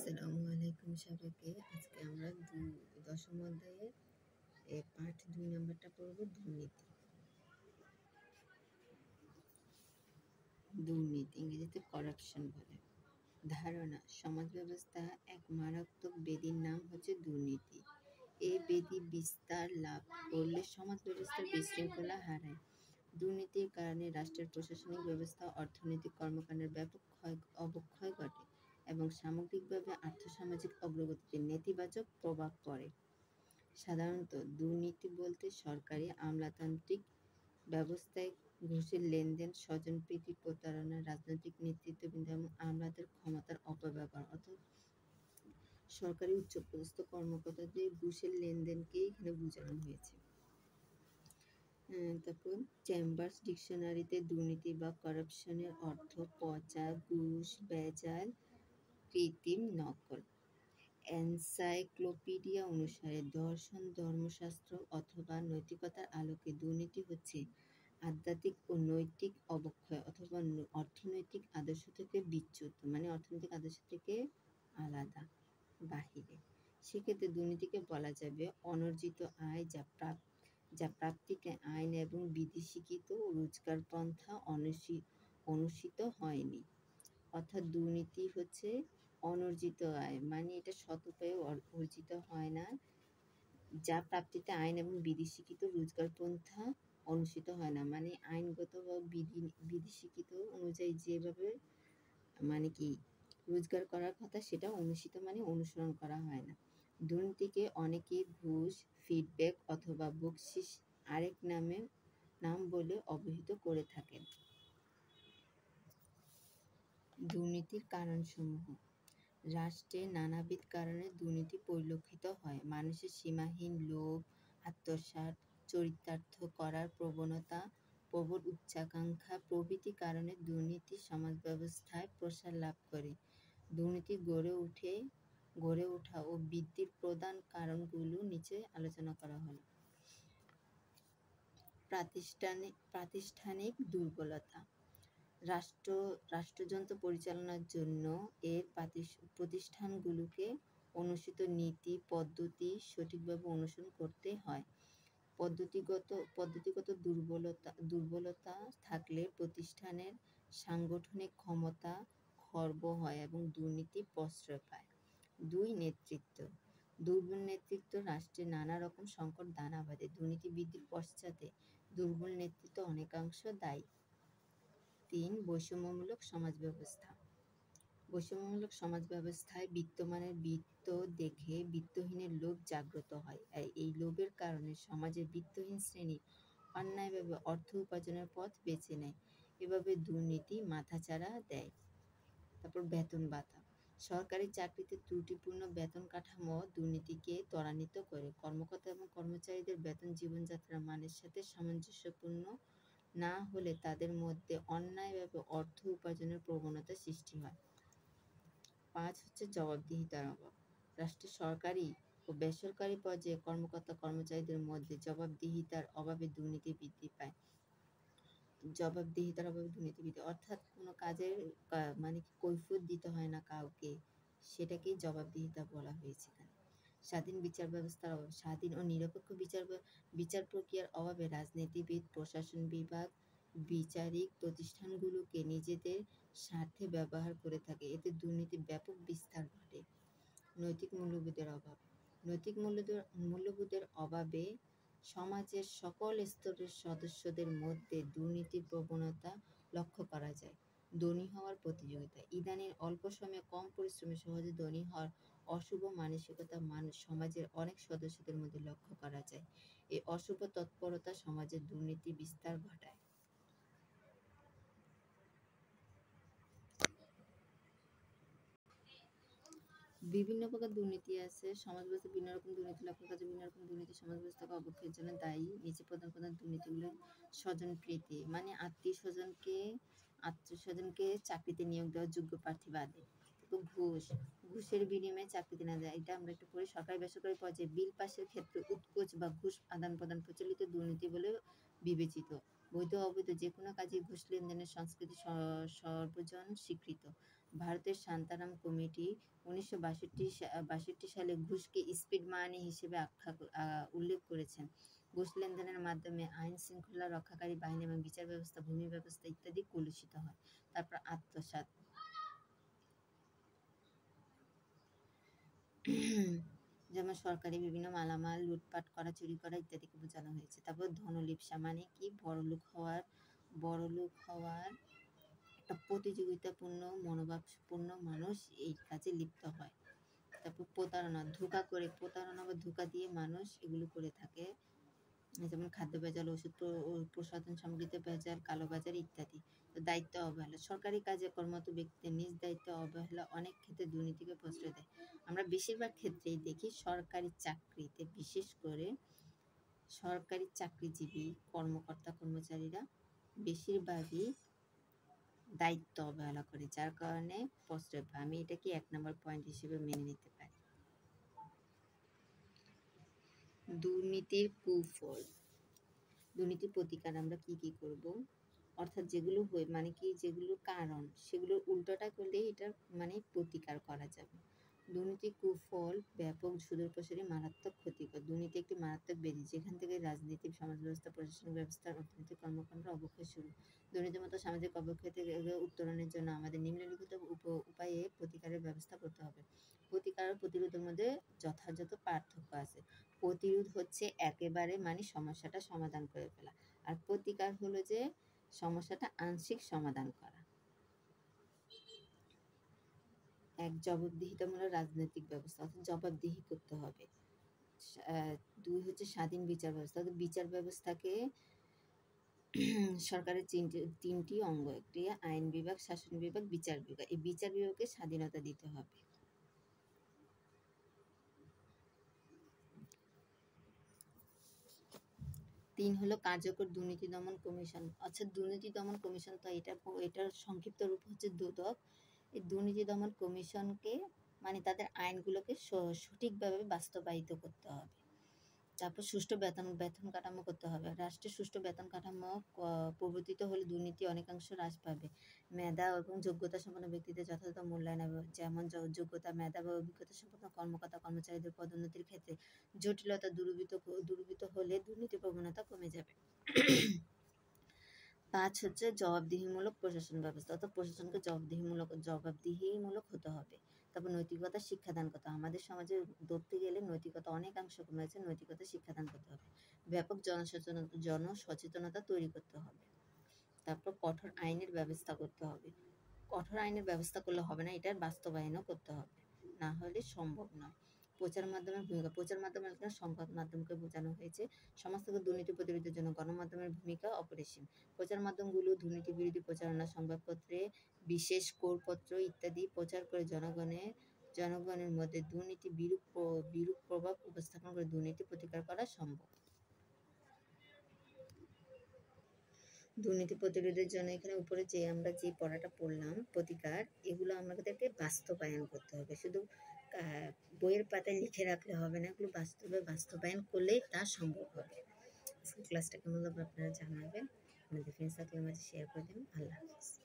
আসসালামু আলাইকুম সবাইকে। আজকে আমরা দশম অধ্যায়ের পাঠ 2 নাম্বারটা পড়ব, দুর্নীতি। দুর্নীতি ইংরেজিতে করাপশন বলে। ধারণা: সমাজ ব্যবস্থা এক মারাত্মক ব্যাধির নাম হচ্ছে দুর্নীতি। এই ব্যাধি বিস্তার লাভ করলে সমাজ ব্যবস্থার বিশৃঙ্খলা হারায়। দুর্নীতির কারণে রাষ্ট্রের প্রশাসনিক ব্যবস্থা, অর্থনৈতিক কর্মকাণ্ডের ব্যাপক অবক্ষয় ঘটে এবং সামগ্রিকভাবে আর্থসামাজিক অগ্রগতিতে নেতিবাচক প্রভাব পড়ে। সাধারণত দুর্নীতি বলতে সরকারি আমলাতান্ত্রিক ব্যবস্থায় ঘুষের লেনদেন, স্বজনপ্রীতি, প্রতারণা, রাজনৈতিক নেতৃত্ববৃন্দ এবং আমলাদের ক্ষমতার অপব্যবহার অর্থাৎ সরকারি উচ্চপদস্থ কর্মকর্তাদের ঘুষের লেনদেনকেই এখানে বোঝানো হয়েছে। তারপর চেম্বার্স ডিকশনারিতে দুর্নীতি বা করাপশনের অর্থ পচা, ঘুষ, ভেজাল, কৃত্রিম নকল। এনসাইক্লোপিডিয়া অনুসারে দর্শন, ধর্মশাস্ত্র অথবা নৈতিকতার আলোকে দুর্নীতি হচ্ছে আধ্যাত্মিক ও নৈতিক অবক্ষয় অথবা অর্থনৈতিক আদর্শ থেকে বিচ্যুত, মানে অর্থনৈতিক আদর্শ থেকে আলাদা, বাহিরে। সেক্ষেত্রে দুর্নীতিকে বলা যাবে অনর্জিত আয় যা প্রাপ্তিতে আইন এবং বিধিস্বীকৃত রোজগার পন্থা অনুষ্ঠিত হয়নি। অর্থাৎ দুর্নীতি হচ্ছে অনর্জিত আয়, মানে এটা সৎ উপায়ে অর্জিত হয় না, যা প্রাপ্তিতে আইন এবং বিধিস্বীকৃত রোজগার পন্থা অনুষ্ঠিত হয় না, মানে আইনগত বা বিধিস্বীকৃত অনুযায়ী যেভাবে মানে কি রোজগার করার কথা সেটা অনুষ্ঠিত মানে অনুসরণ করা হয় না। দুর্নীতিকে অনেকে ঘুষ, ফিডব্যাক অথবা বকশিশ আরেক নাম বলে অভিহিত করে থাকেন। দুর্নীতির কারণসমূহ: রাষ্ট্রে নানাবিধ কারণে দুর্নীতি পরিলক্ষিত হয়। মানুষের সীমাহীন লোভ, আত্মসাৎ, চরিতার্থ করার প্রবণতা, প্রবল উচ্চাকাঙ্ক্ষা প্রভৃতি কারণে দুর্নীতি সমাজ ব্যবস্থায় প্রসার লাভ করে। দুর্নীতি গড়ে ওঠা ও বৃদ্ধির প্রধান কারণগুলো নিচে আলোচনা করা হলো। প্রাতিষ্ঠানিক দুর্বলতা: রাষ্ট্রযন্ত্র পরিচালনার জন্য এর প্রতিষ্ঠানগুলোকে অনুসৃত নীতি পদ্ধতি সঠিকভাবে অনুসরণ করতে হয়। পদ্ধতিগত দুর্বলতা থাকলে প্রতিষ্ঠানের সাংগঠনিক ক্ষমতা খর্ব হয় এবং দুর্নীতি প্রশ্রয় পায়। 2. নেতৃত্ব: দুর্বল নেতৃত্ব রাষ্ট্রে নানা রকম সংকট দানা বাঁধে। দুর্নীতি বৃদ্ধির পশ্চাতে দুর্বল নেতৃত্ব অনেকাংশ দায়ী। 3. বৈষম্যমূলক সমাজ ব্যবস্থা: বৈষম্যমূলক সমাজ ব্যবস্থায় বিত্তমানের বিত্ত দেখে বিত্তহীনের লোভ জাগ্রত হয়। এই লোভের কারণে সমাজের বিত্তহীন শ্রেণী অন্যায়ভাবে অর্থ উপার্জনের পথ বেছে নেয়। এভাবে দুর্নীতি মাথাচাড়া দেয়। তারপর বেতন ভাতা: সরকারি চাকরিতে ত্রুটিপূর্ণ বেতন কাঠামো দুর্নীতিকে ত্বরান্বিত করে। কর্মকর্তা এবং কর্মচারীদের বেতন জীবনযাত্রার মানের সাথে সামঞ্জস্যপূর্ণ না হলে তাদের মধ্যে অন্যায়ভাবে অর্থ উপার্জনের প্রবণতা সৃষ্টি হয়। 5 হচ্ছে জবাবদিহিতার অভাব: রাষ্ট্রের সরকারি ও বেসরকারি পর্যায়ে কর্মকর্তা কর্মচারীদের মধ্যে জবাবদিহিতার অভাবে দুর্নীতি বৃদ্ধি পায়। অর্থাৎ কোনো কাজের মানে কৈফিয়ত দিতে হয় না কাউকে, সেটাকেই জবাবদিহিতা বলা হয়েছে এখানে। স্বাধীন বিচার ব্যবস্থার অভাব: স্বাধীন ও নিরপেক্ষ বিচার প্রক্রিয়ার অভাবে রাজনীতিবিদ, প্রশাসন বিভাগ বিচারিক প্রতিষ্ঠানগুলোকে নিজেদের স্বার্থে ব্যবহার করে থাকে। এতে দুর্নীতির ব্যাপক বিস্তার ঘটে। নৈতিক মূল্যবোধের অভাব: নৈতিক মূল্যবোধের অভাবে সমাজের সকল স্তরের সদস্যদের মধ্যে দুর্নীতির প্রবণতা লক্ষ্য করা যায়। ধনী হওয়ার প্রতিযোগিতা: ইদানিং অল্প সময়ে কম পরিশ্রমে সহজে ধনী হওয়ার অশুভ মানসিকতা সমাজের অনেক সদস্যদের মধ্যে লক্ষ্য করা যায়। এই অশুভ তৎপরতা সমাজে দুর্নীতি বিস্তার ঘটায়। বিভিন্ন প্রকার দুর্নীতি আছে। সমাজ ব্যবস্থা বিভিন্ন রকম দুর্নীতি লক্ষ্য করা যায়। বিভিন্ন রকম দুর্নীতি সমাজ ব্যবস্থাকে অবক্ষয়ের জন্য দায়ী। নিচে প্রধান দুর্নীতিগুলো: স্বজনপ্রীতি, মানে আত্মীয় স্বজনকে চাকরিতে নিয়োগ দেওয়া যোগ্য প্রার্থী বাদে। ঘুষের বিনিময়ে চাকরিতে না দেয়, এটা আমরা একটু পড়ি। সরকারি বেসরকারি পর্যায়ে বিল পাশের ক্ষেত্রে উৎকোচ বা ঘুষ আদান প্রদান প্রচলিত দুর্নীতি বলে বিবেচিত। বৈধ অবৈধ যে কোনো কাজে ঘুষ লেনদেনের সংস্কৃতি সর্বজন স্বীকৃত। ভারতের শান্তারাম কমিটি 1962 সালে ঘুষকে স্পিড মানি হিসেবে উল্লেখ করেছেন। ঘুষ লেনদেনের মাধ্যমে আইন শৃঙ্খলা রক্ষাকারী বাহিনী এবং বিচার ব্যবস্থা, ভূমি ব্যবস্থা ইত্যাদি কলুষিত হয়। তারপর আত্মসাৎ যেমন সরকারি বিভিন্ন মালামাল লুটপাট করা, চুরি করা ইত্যাদিকে বোঝানো হয়েছে। তারপর ধনলিপ্সা মানে কি? বড়লোক হওয়ার একটা প্রতিযোগিতাপূর্ণ মনোভাবপূর্ণ মানুষ এই কাজে লিপ্ত হয়। তারপর প্রতারণা বা ধোঁকা দিয়ে মানুষ এগুলো করে থাকে, যেমন খাদ্য ভেজাল, ওষুধ প্রসাধন সামগ্রীতে ভেজাল, কালোবাজারি ইত্যাদি। তো দায়িত্ব অবহেলা, সরকারি কাজে কর্মরত ব্যক্তিদের নিজ দায়িত্ব অবহেলা অনেক ক্ষেত্রে দুর্নীতিকে প্রশ্রয় দেয়। আমরা বেশিরভাগ ক্ষেত্রেই দেখি সরকারি চাকরিতে, বিশেষ করে সরকারি চাকরিজীবী কর্মকর্তা কর্মচারীরা বেশিরভাগই দায়িত্ব অবহেলা করে, যার কারণে প্রশ্রয় পায়। আমি এটাকে 1 নম্বর পয়েন্ট হিসেবে মেনে নিতে পারি। দুর্নীতির কুফল, দুর্নীতির প্রতিকার আমরা কি কি করব? অর্থাৎ যেগুলো হয় মানে কি, যেগুলোর কারণ সেগুলোর উল্টোটা করলে এটার মানে প্রতিকার করা যাবে। দুর্নীতির কুফল ব্যাপক, সুদূরপ্রসারী, মারাত্মক ক্ষতিকর। দুর্নীতি একটি মারাত্মক ব্যাধি, যেখান থেকে রাজনীতি, সমাজ ব্যবস্থা, প্রশাসনিক ব্যবস্থা, অর্থনৈতিক কর্মকাণ্ড অবক্ষয় শুরু। দুর্নীতির মতো সামাজিক অবক্ষয় থেকে উত্তরণের জন্য আমাদের নিম্নলিখিত উপায়ে প্রতিকারের ব্যবস্থা করতে হবে। প্রতিকার ও প্রতিরোধের মধ্যে যথাযথ পার্থক্য আছে। প্রতিরোধ হচ্ছে একেবারে মানে সমস্যাটা সমাধান করে ফেলা, আর প্রতিকার হলো যে সমস্যাটা আংশিক সমাধান করা। এক, জবাবদিহিতামূলক রাজনৈতিক ব্যবস্থা, অর্থাৎ জবাবদিহি করতে হবে। 2 হচ্ছে স্বাধীন বিচার ব্যবস্থা, অর্থাৎ বিচার ব্যবস্থাকে সরকারের তিনটি অঙ্গ, একটি আইন বিভাগ, শাসন বিভাগ, বিচার বিভাগ। এই বিচার বিভাগকে স্বাধীনতা দিতে হবে। 3 হলো কার্যকর দুর্নীতি দমন কমিশন। আচ্ছা, দুর্নীতি দমন কমিশন তো এটার সংক্ষিপ্ত রূপ হচ্ছে দুদক। এই দুর্নীতি দমন কমিশনকে মানে তাদের আইনগুলোকে সঠিকভাবে বাস্তবায়িত করতে হবে। তারপর সুষ্ঠু বেতন কাঠামো করতে হবে। রাষ্ট্রের সুষ্ঠু বেতন কাঠামো প্রবর্তিত হলে দুর্নীতি অনেকাংশ হ্রাস পাবে। মেধা এবং যোগ্যতা সম্পন্ন ব্যক্তিদের যথাযথ মূল্যায়ন হবে, যেমন যোগ্যতা, মেধা বা অভিজ্ঞতা সম্পন্ন কর্মকর্তা কর্মচারীদের পদোন্নতির ক্ষেত্রে জটিলতা দূরীভূত হলে দুর্নীতির প্রবণতা কমে যাবে। 5 হচ্ছে জবাবদিহিমূলক প্রশাসন ব্যবস্থা, অর্থাৎ প্রশাসনকে জবাবদিহিমূলক হতে হবে। তারপর নৈতিকতা শিক্ষাদান করতে হবে। আমাদের সমাজে ধরতে গেলে নৈতিকতা অনেকাংশ কমেছে, নৈতিকতা শিক্ষাদান করতে হবে। ব্যাপক জনসচেতনতা তৈরি করতে হবে। তারপর কঠোর আইনের ব্যবস্থা করতে হবে। কঠোর আইনের ব্যবস্থা করলে হবে না, এটার বাস্তবায়নও করতে হবে, না হলে সম্ভব নয়। প্রচার মাধ্যমের ভূমিকা, প্রচার মাধ্যম এখানে সংবাদ মাধ্যমকে বোঝানো হয়েছে। সমাজ থেকে দুর্নীতি প্রতিরোধের জন্য গণমাধ্যমের ভূমিকা অপরিসীম। প্রচার মাধ্যমগুলো দুর্নীতি বিরোধী প্রচারণা, সংবাদপত্রে বিশেষ করপত্র ইত্যাদি প্রচার করে জনগণের মধ্যে দুর্নীতি বিরূপ প্রভাব উপস্থাপন করে দুর্নীতি প্রতিকার করা সম্ভব। দুর্নীতি প্রতিরোধের জন্য এখানে উপরে আমরা যে পড়াটা পড়লাম প্রতিকার, এগুলো আমাদেরকে বাস্তবায়ন করতে হবে। শুধু বইয়ের পাতায় লিখে রাখলে হবে না, এগুলো বাস্তবায়ন করলেই তা সম্ভব হবে। ক্লাসটা কেমন লাগবে আপনারা জানাবেন, আমাদের ফ্রেন্ডস সার্কেলের মাঝে শেয়ার করে দেবেন। আল্লাহ হাফিজ।